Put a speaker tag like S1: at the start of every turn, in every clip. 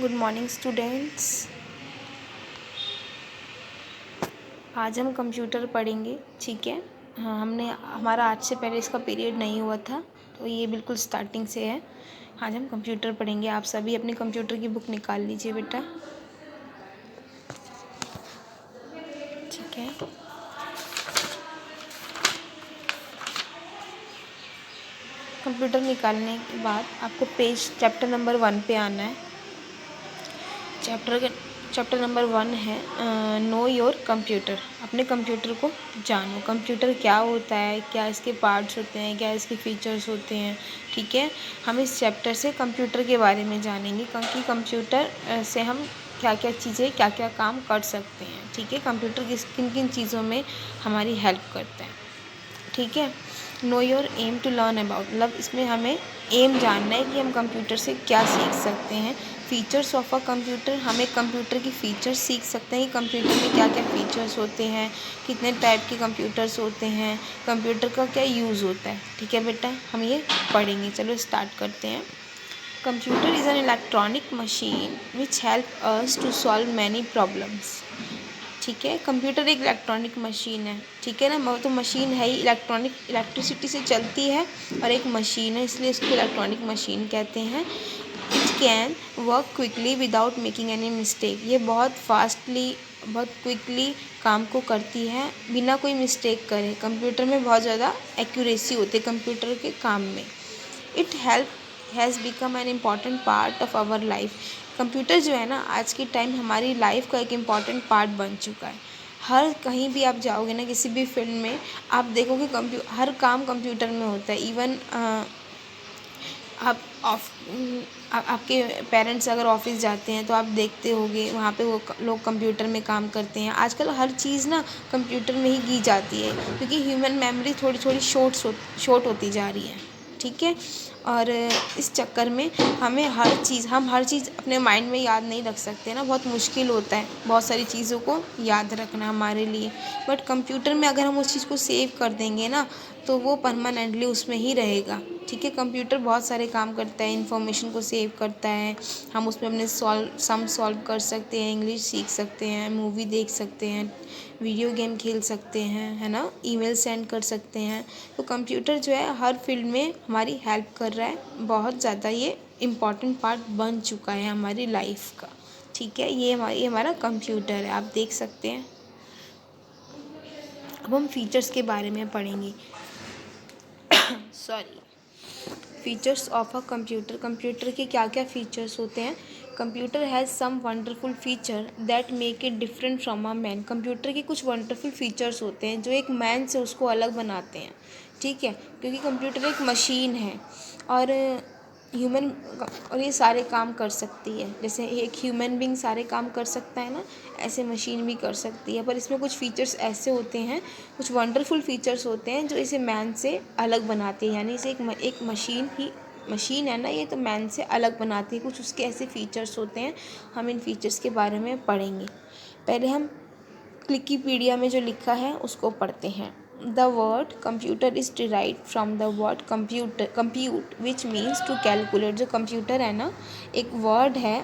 S1: Good morning students. आज हम computer पढ़ेंगे, ठीक है। हाँ, हमारा आज से पहले इसका पीरियड नहीं हुआ था, तो ये बिल्कुल स्टार्टिंग से है। आज हम कंप्यूटर पढ़ेंगे। आप सभी अपने कंप्यूटर की बुक निकाल लीजिए बेटा, ठीक है। कंप्यूटर निकालने के बाद आपको चैप्टर नंबर 1 पे आना है। चैप्टर नंबर 1 है नो योर कंप्यूटर। अपने कंप्यूटर को जानो। कंप्यूटर क्या होता है, क्या इसके पार्ट्स होते हैं, क्या इसके फीचर्स होते हैं, ठीक है। हम इस चैप्टर से कंप्यूटर के बारे में जानेंगे क्योंकि कंप्यूटर से हम क्या क्या चीज़ें, क्या क्या काम कर सकते हैं, ठीक है। कंप्यूटर किन किन चीज़ों में हमारी हेल्प करता है, ठीक है। Know your aim to learn about, मतलब इसमें हमें एम जानना है कि हम कंप्यूटर से क्या सीख सकते हैं। फीचर्स ऑफ अ कंप्यूटर, हमें कंप्यूटर की फ़ीचर्स सीख सकते हैं कि कंप्यूटर में क्या क्या फ़ीचर्स होते हैं, कितने टाइप के कंप्यूटर्स होते हैं, कंप्यूटर का क्या यूज़ होता है, ठीक है बेटा। हम ये पढ़ेंगे। चलो स्टार्ट करते हैं। Computer is an electronic machine which help us to solve many problems, ठीक है। कंप्यूटर एक इलेक्ट्रॉनिक मशीन है, ठीक है ना। तो मशीन है ही, इलेक्ट्रिसिटी से चलती है और एक मशीन है, इसलिए इसको इलेक्ट्रॉनिक मशीन कहते हैं। It can work quickly without making any mistake, ये बहुत क्विकली काम को करती है बिना कोई मिस्टेक करे। कंप्यूटर में बहुत ज़्यादा एक्यूरेसी होती है कंप्यूटर के काम में। It has become an important part of our life. Computer जो है ना, आज के टाइम हमारी लाइफ का एक इम्पॉर्टेंट पार्ट बन चुका है। हर कहीं भी आप जाओगे ना, किसी भी फील्ड में आप देखोगे हर काम कंप्यूटर में होता है। इवन आपके पेरेंट्स अगर ऑफिस जाते हैं तो आप देखते होगे वहाँ पे वो लोग कंप्यूटर में काम करते हैं। आजकल हर चीज़ ना कंप्यूटर में ही की जाती है क्योंकि ह्यूमन मेमोरी थोड़ी थोड़ी शॉर्ट होती जा रही है, ठीक है। और इस चक्कर में हम हर चीज़ अपने माइंड में याद नहीं रख सकते ना, बहुत मुश्किल होता है बहुत सारी चीज़ों को याद रखना हमारे लिए। बट कंप्यूटर में अगर हम उस चीज़ को सेव कर देंगे ना, तो वो परमानेंटली उसमें ही रहेगा, ठीक है। कंप्यूटर बहुत सारे काम करता है, इन्फॉर्मेशन को सेव करता है। हम उसमें अपने सम सॉल्व कर सकते हैं, इंग्लिश सीख सकते हैं, मूवी देख सकते हैं, वीडियो गेम खेल सकते हैं, है ना, ईमेल सेंड कर सकते हैं। तो कंप्यूटर जो है हर फील्ड में हमारी हेल्प कर रहा है, बहुत ज़्यादा ये इम्पॉर्टेंट पार्ट बन चुका है हमारी लाइफ का, ठीक है। ये हमारा कंप्यूटर है, आप देख सकते हैं। अब हम फीचर्स के बारे में पढ़ेंगे। Sorry, features of a computer. Computer के क्या क्या फ़ीचर्स होते हैं। Computer has some wonderful feature that make it different from a man. Computer के कुछ वंडरफुल फीचर्स होते हैं जो एक मैन से उसको अलग बनाते हैं, ठीक है। क्योंकि कंप्यूटर एक मशीन है और ह्यूमन और ये सारे काम कर सकती है। जैसे एक ह्यूमन बीइंग सारे काम कर सकता है ना, ऐसे मशीन भी कर सकती है। पर इसमें कुछ फ़ीचर्स ऐसे होते हैं, कुछ वंडरफुल फीचर्स होते हैं जो इसे मैन से अलग बनाते हैं। यानी इसे एक मशीन है ना, ये तो मैन से अलग बनाती है। कुछ उसके ऐसे फीचर्स होते हैं, हम इन फीचर्स के बारे में पढ़ेंगे। पहले हम विकिपीडिया में जो लिखा है उसको पढ़ते हैं। The word computer is derived from the word compute which means to calculate. जो कंप्यूटर है ना, एक वर्ड है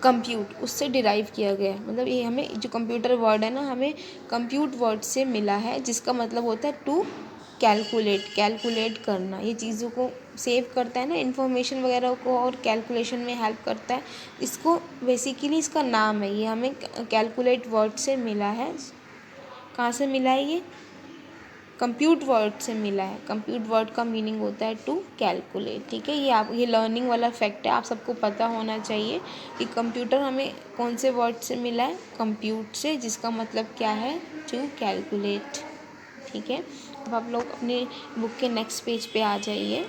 S1: कंप्यूट, उससे डिराइव किया गया है। मतलब ये हमें जो कंप्यूटर वर्ड है ना, हमें कंप्यूट वर्ड से मिला है, जिसका मतलब होता है टू कैलकुलेट करना। ये चीज़ों को सेव करता है ना, इन्फॉर्मेशन वगैरह को, और कैलकुलेशन में हेल्प करता है। इसको बेसिकली इसका नाम है, ये हमें कैलकुलेट वर्ड से मिला है। कहाँ से मिला है ये? कंप्यूट वर्ड से मिला है। कंप्यूट वर्ड का मीनिंग होता है टू कैलकुलेट, ठीक है। ये लर्निंग वाला फैक्ट है, आप सबको पता होना चाहिए कि कंप्यूटर हमें कौन से वर्ड से मिला है, कंप्यूट से, जिसका मतलब क्या है, टू कैलकुलेट, ठीक है। अब आप लोग अपने बुक के नेक्स्ट पेज पे आ जाइए,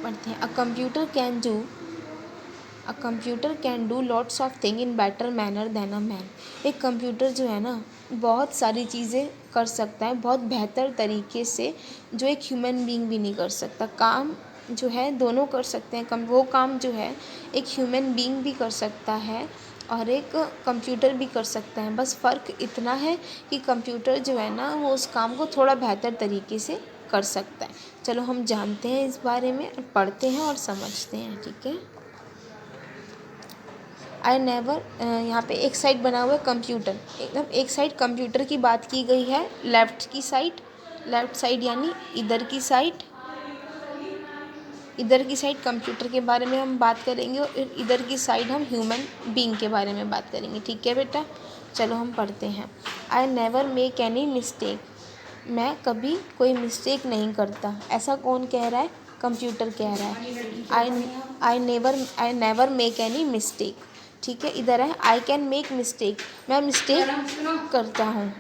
S1: पढ़ते हैं। A computer can do lots of thing in better manner than a man. एक कंप्यूटर जो है ना, बहुत सारी चीज़ें कर सकता है बहुत बेहतर तरीके से, जो एक ह्यूमन बीइंग भी नहीं कर सकता। काम जो है दोनों कर सकते हैं। वो काम जो है एक ह्यूमन बीइंग भी कर सकता है और एक कंप्यूटर भी कर सकता है। बस फ़र्क इतना है कि कंप्यूटर जो है ना, वो उस काम को थोड़ा बेहतर तरीके से कर सकता है। चलो हम जानते हैं इस बारे में, पढ़ते हैं और समझते हैं, ठीक है। आई नेवर, यहाँ पे एक साइड बना हुआ है कंप्यूटर, एकदम एक साइड कंप्यूटर की बात की गई है, लेफ़्ट की साइड, लेफ़्ट साइड यानी इधर की साइड, इधर की साइड कंप्यूटर के बारे में हम बात करेंगे और इधर की साइड हम ह्यूमन बीइंग के बारे में बात करेंगे, ठीक है बेटा। चलो हम पढ़ते हैं। I never make any mistake, मैं कभी कोई मिस्टेक नहीं करता। ऐसा कौन कह रहा है? कंप्यूटर कह रहा है। I never make any mistake, ठीक है। इधर है आई कैन मेक मिस्टेक, मैं मिस्टेक करता हूँ।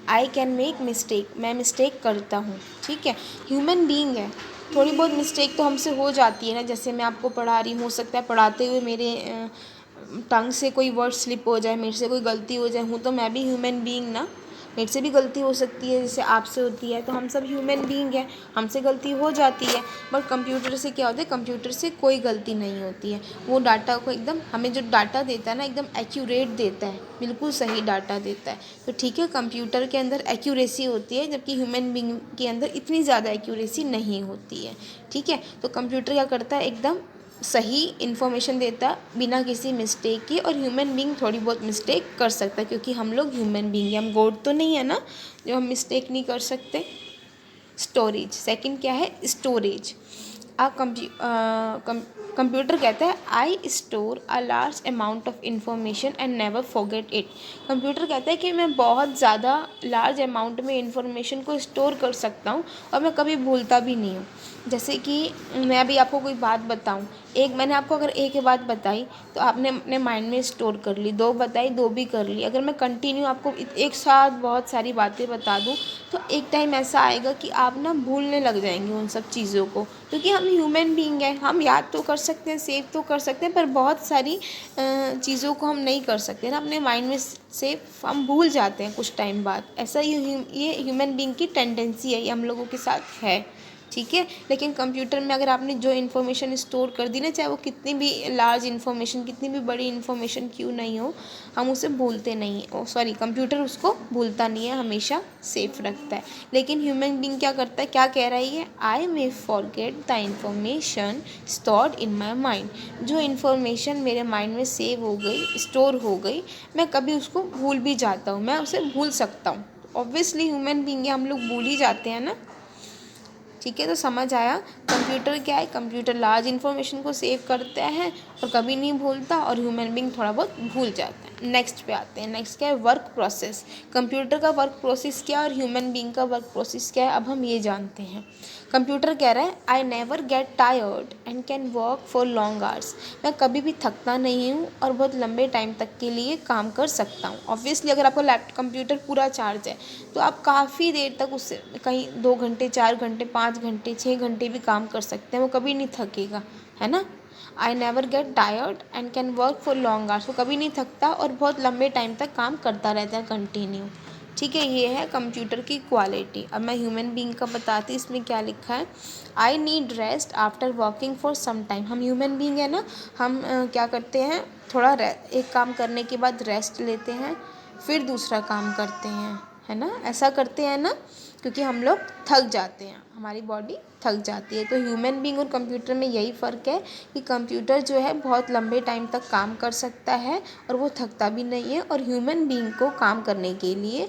S1: आई कैन मेक मिस्टेक, मैं मिस्टेक करता हूँ, ठीक है। ह्यूमन बीइंग है, थोड़ी बहुत मिस्टेक तो हमसे हो जाती है ना। जैसे मैं आपको पढ़ा रही हूँ, हो सकता है पढ़ाते हुए मेरे टंग से कोई वर्ड स्लिप हो जाए, मेरे से कोई गलती हो जाए, हूँ तो मैं भी ह्यूमन बीइंग ना, मेरे से भी गलती हो सकती है, जैसे आपसे होती है। तो हम सब ह्यूमन बीइंग है, हमसे गलती हो जाती है। बट कंप्यूटर से क्या होता है, कंप्यूटर से कोई गलती नहीं होती है। वो डाटा को एकदम, हमें जो डाटा देता है ना, एकदम एक्यूरेट देता है, बिल्कुल सही डाटा देता है। तो ठीक है, कंप्यूटर के अंदर एक्यूरेसी होती है, जबकि ह्यूमन बीइंग के अंदर इतनी ज़्यादा एक्यूरेसी नहीं होती है, ठीक है। तो कंप्यूटर क्या करता है, एकदम सही इन्फॉर्मेशन देता बिना किसी मिस्टेक के। और ह्यूमन बीइंग थोड़ी बहुत मिस्टेक कर सकता है, क्योंकि हम लोग ह्यूमन बीइंग हैं, हम गॉड तो नहीं है ना जो हम मिस्टेक नहीं कर सकते। स्टोरेज, सेकंड क्या है, स्टोरेज। कंप्यूटर कहता है I store a large amount of information and never forget it. Computer कहता है कि मैं बहुत ज़्यादा लार्ज अमाउंट में इंफॉर्मेशन को स्टोर कर सकता हूँ और मैं कभी भूलता भी नहीं हूँ। जैसे कि मैं अभी आपको कोई बात बताऊँ, मैंने आपको अगर एक बात बताई तो आपने अपने माइंड में स्टोर कर ली, दो बताई, दो भी कर ली। अगर मैं कंटिन्यू आपको एक साथ बहुत सारी बातें बता दूँ तो एक टाइम ऐसा आएगा कि आप ना भूलने लग जाएंगे उन सब चीज़ों को, क्योंकि हम ह्यूमन बीइंग हैं। हम याद तो कर सकते हैं, सेव तो कर सकते हैं, पर बहुत सारी चीज़ों को हम नहीं कर सकते ना अपने माइंड में सेव, हम भूल जाते हैं कुछ टाइम बाद। ऐसा ये ह्यूमन बीइंग की टेंडेंसी है, ये हम लोगों के साथ है, ठीक है। लेकिन कंप्यूटर में अगर आपने जो इन्फॉर्मेशन स्टोर कर दी ना, चाहे वो कितनी भी लार्ज इन्फॉर्मेशन, कितनी भी बड़ी इन्फॉर्मेशन क्यों नहीं हो, हम उसे भूलते नहीं हैं। कंप्यूटर उसको भूलता नहीं है, हमेशा सेफ रखता है। लेकिन ह्यूमन बीइंग क्या करता है, क्या कह रहा है ये, I may forget the information stored in my mind. जो इन्फॉर्मेशन मेरे माइंड में सेव हो गई, स्टोर हो गई, मैं कभी उसको भूल भी जाता हूँ, मैं उसे भूल सकता हूँ। ऑब्वियसली ह्यूमन बीइंग है, हम लोग भूल ही जाते हैं ना, ठीक है। तो समझ आया, कंप्यूटर क्या है, कंप्यूटर लार्ज इन्फॉर्मेशन को सेव करता है और कभी नहीं भूलता, और ह्यूमन बीइंग थोड़ा बहुत भूल जाता है। नेक्स्ट पे आते हैं। नेक्स्ट क्या है, वर्क प्रोसेस। कंप्यूटर का वर्क प्रोसेस क्या है और ह्यूमन बीइंग का वर्क प्रोसेस क्या है, अब हम ये जानते हैं। कंप्यूटर कह रहा है I never get tired and can work for long hours. मैं कभी भी थकता नहीं हूँ और बहुत लंबे टाइम तक के लिए काम कर सकता हूँ। ऑब्वियसली अगर आपका लैपटॉप कंप्यूटर पूरा चार्ज है तो आप काफ़ी देर तक उससे, कहीं 2 घंटे, 4 घंटे, 5 घंटे, 6 घंटे भी काम कर सकते हैं, वो कभी नहीं थकेगा, है ना। I never get tired and can work for long hours, वो कभी नहीं थकता और बहुत लंबे टाइम तक काम करता रहता है कंटिन्यू, ठीक है। ये है कंप्यूटर की क्वालिटी। अब मैं ह्यूमन बीइंग का बताती, इसमें क्या लिखा है, I need rest after working for some time. हम ह्यूमन बीइंग है ना, हम क्या करते हैं, थोड़ा एक काम करने के बाद रेस्ट लेते हैं, फिर दूसरा काम करते हैं, है ना, ऐसा करते हैं ना, क्योंकि हम लोग थक जाते हैं, हमारी बॉडी थक जाती है। तो ह्यूमन बीइंग और कंप्यूटर में यही फ़र्क है कि कंप्यूटर जो है बहुत लंबे टाइम तक काम कर सकता है और वो थकता भी नहीं है, और ह्यूमन बीइंग को काम करने के लिए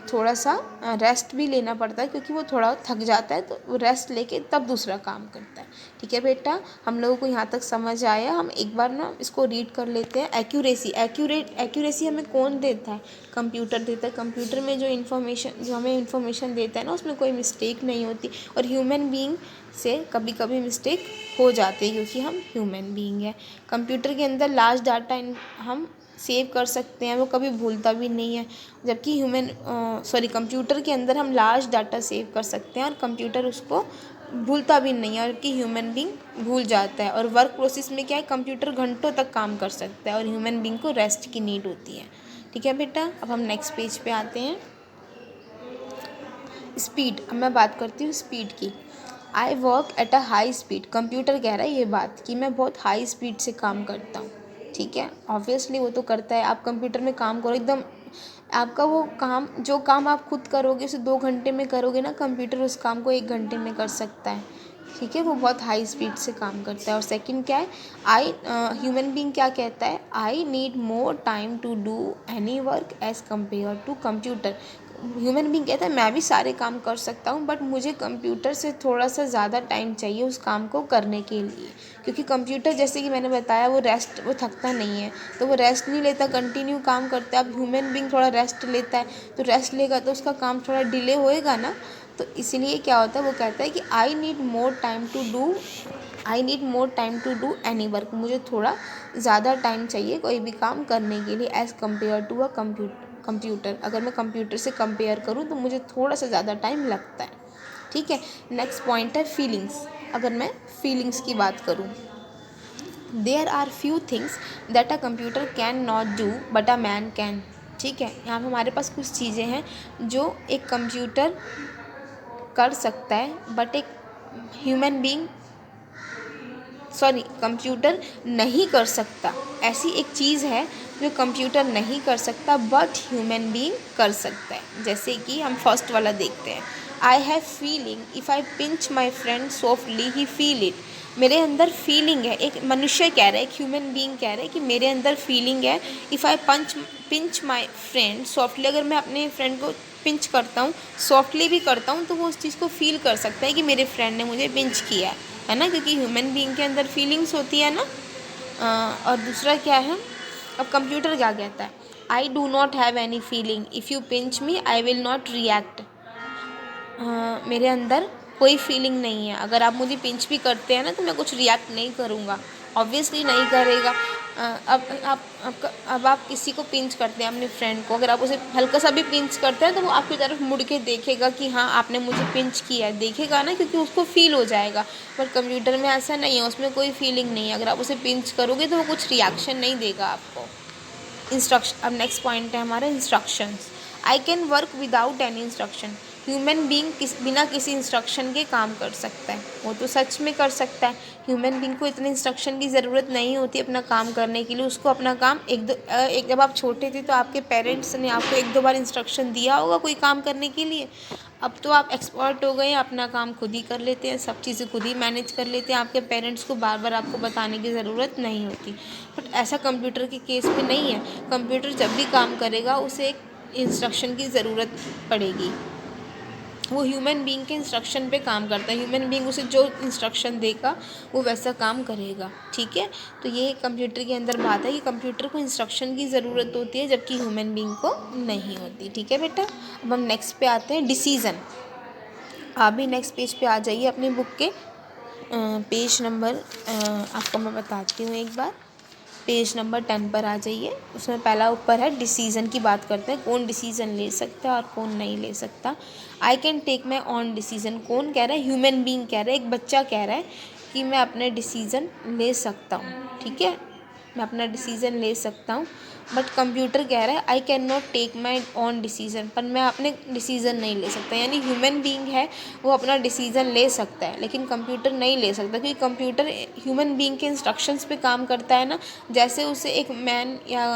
S1: थोड़ा सा रेस्ट भी लेना पड़ता है, क्योंकि वो थोड़ा थक जाता है, तो वो रेस्ट लेके तब दूसरा काम करता है, ठीक है बेटा। हम लोगों को यहाँ तक समझ आया। हम एक बार ना इसको रीड कर लेते हैं। एक्यूरेसी हमें कौन देता है, कंप्यूटर देता है। कंप्यूटर में जो हमें इन्फॉर्मेशन देता है ना, उसमें कोई मिस्टेक नहीं होती, और ह्यूमन बीइंग से कभी कभी मिस्टेक हो जाती है, क्योंकि हम ह्यूमन बीइंग है। कंप्यूटर के अंदर लार्ज डाटा हम सेव कर सकते हैं, वो कभी भूलता भी नहीं है, जबकि कंप्यूटर के अंदर हम लार्ज डाटा सेव कर सकते हैं और कंप्यूटर उसको भूलता भी नहीं है, और कि ह्यूमन बीइंग भूल जाता है। और वर्क प्रोसेस में क्या है, कंप्यूटर घंटों तक काम कर सकता है और ह्यूमन बीइंग को रेस्ट की नीड होती है, ठीक है बेटा। अब हम नेक्स्ट पेज पे आते हैं। स्पीड, अब मैं बात करती हूँ स्पीड की। I work at a high speed. Computer कह रहा है ये बात कि मैं बहुत हाई स्पीड से काम करता हूँ, ठीक है। ऑब्वियसली वो तो करता है, आप कंप्यूटर में काम करो एकदम आपका वो काम, जो काम आप खुद करोगे उसे 2 घंटे में करोगे ना, कंप्यूटर उस काम को 1 घंटे में कर सकता है। ठीक है, वो बहुत हाई स्पीड से काम करता है। और सेकंड क्या है, ह्यूमन बीइंग क्या कहता है, I need more time to do any work as compare to computer. Human being कहता है मैं भी सारे काम कर सकता हूँ, बट मुझे कंप्यूटर से थोड़ा सा ज़्यादा टाइम चाहिए उस काम को करने के लिए, क्योंकि कंप्यूटर जैसे कि मैंने बताया वो थकता नहीं है, तो वो रेस्ट नहीं लेता, कंटिन्यू काम करता है। अब ह्यूमन बीइंग थोड़ा रेस्ट लेता है, तो रेस्ट लेगा तो उसका काम थोड़ा डिले होएगा ना, तो इसलिए क्या होता है, वो कहता है कि I need more time to do any work. मुझे थोड़ा ज़्यादा टाइम चाहिए कोई भी काम करने के लिए, as compare to a computer. अगर मैं कंप्यूटर से कंपेयर करूँ तो मुझे थोड़ा सा ज़्यादा टाइम लगता है। ठीक है, नेक्स्ट पॉइंट है फीलिंग्स। अगर मैं फीलिंग्स की बात करूँ, there are few things that a computer can not do but a man can. ठीक है, यहाँ पर हमारे पास कुछ चीज़ें हैं जो एक कंप्यूटर कर सकता है, बट एक ह्यूमन बीइंग कंप्यूटर नहीं कर सकता। ऐसी एक चीज़ है जो कंप्यूटर नहीं कर सकता बट ह्यूमन बीइंग कर सकता है। जैसे कि हम फर्स्ट वाला देखते हैं, I have feeling if I pinch my friend softly he feel it. मेरे अंदर फीलिंग है, एक मनुष्य कह रहा है, एक ह्यूमन बीइंग कह रहा है कि मेरे अंदर फीलिंग है। If I pinch my friend softly, अगर मैं अपने फ्रेंड को पिंच करता हूँ, सॉफ्टली भी करता हूँ, तो वो उस चीज़ को फील कर सकता है कि मेरे फ्रेंड ने मुझे पिंच किया है ना, क्योंकि ह्यूमन बीइंग के अंदर फीलिंग्स होती है ना। और दूसरा क्या है, अब कंप्यूटर क्या कहता है, I do not have any feeling if you pinch me I will not react. मेरे अंदर कोई फीलिंग नहीं है, अगर आप मुझे पिंच भी करते हैं ना तो मैं कुछ रिएक्ट नहीं करूँगा, ऑब्वियसली नहीं करेगा। अब आप किसी को पिंच करते हैं अपने फ्रेंड को, अगर आप उसे हल्का सा भी पिंच करते हैं तो वो आपकी तरफ मुड़ के देखेगा कि हाँ आपने मुझे पिंच किया है, देखेगा ना, क्योंकि उसको फील हो जाएगा। बट कंप्यूटर में ऐसा नहीं है, उसमें कोई फीलिंग नहीं है, अगर आप उसे पिंच करोगे तो वो कुछ रिएक्शन नहीं देगा आपको। इंस्ट्रक्शन, अब नेक्स्ट पॉइंट है हमारा instructions. I can work without any instruction. Human being बिना किसी इंस्ट्रक्शन के काम कर सकता है, वो तो सच में कर सकता है। ह्यूमन बीइंग को इतने इंस्ट्रक्शन की ज़रूरत नहीं होती अपना काम करने के लिए, उसको अपना काम एक जब आप छोटे थे तो आपके पेरेंट्स ने आपको 1-2 बार इंस्ट्रक्शन दिया होगा कोई काम करने के लिए। अब तो आप एक्सपर्ट हो गए हैं, अपना काम खुद ही कर लेते हैं, सब चीज़ें खुद ही मैनेज कर लेते हैं, आपके पेरेंट्स को बार बार आपको बताने की ज़रूरत नहीं होती। बट ऐसा कंप्यूटर के केस में नहीं है, कंप्यूटर जब भी काम करेगा उसे एक इंस्ट्रक्शन की ज़रूरत पड़ेगी, वो ह्यूमन बीइंग के इंस्ट्रक्शन पे काम करता है, ह्यूमन बीइंग उसे जो इंस्ट्रक्शन देगा वो वैसा काम करेगा। ठीक है, तो ये कंप्यूटर के अंदर बात है कि कंप्यूटर को इंस्ट्रक्शन की ज़रूरत होती है जबकि ह्यूमन बीइंग को नहीं होती। ठीक है बेटा, अब हम नेक्स्ट पे आते हैं, डिसीज़न। आप भी नेक्स्ट पेज पे आ जाइए अपनी बुक के पेज नंबर, आपको मैं बताती हूँ एक बार, पेज नंबर 10 पर आ जाइए। उसमें पहला ऊपर है डिसीज़न की बात करते हैं, कौन डिसीज़न ले सकता है और कौन नहीं ले सकता। I can take my own decision, कौन कह रहा है, ह्यूमन बीइंग कह रहा है, एक बच्चा कह रहा है कि मैं अपने डिसीज़न ले सकता हूँ। ठीक है, मैं अपना डिसीज़न ले सकता हूँ, बट कंप्यूटर कह रहा है I can not take my own decision, पर मैं अपने डिसीज़न नहीं ले सकता। यानी ह्यूमन बीइंग है वो अपना डिसीज़न ले सकता है लेकिन कंप्यूटर नहीं ले सकता, क्योंकि कंप्यूटर ह्यूमन बीइंग के इंस्ट्रक्शंस पे काम करता है ना। जैसे उसे एक मैन या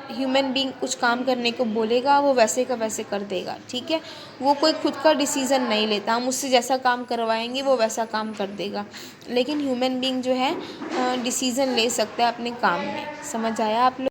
S1: ह्यूमन बीइंग कुछ काम करने को बोलेगा वो वैसे का वैसे कर देगा। ठीक है, वो कोई खुद का डिसीज़न नहीं लेता, हम उससे जैसा काम करवाएंगे वो वैसा काम कर देगा। लेकिन ह्यूमन बीइंग जो है डिसीज़न ले सकता है अपने काम में। समझ आया आप लोग?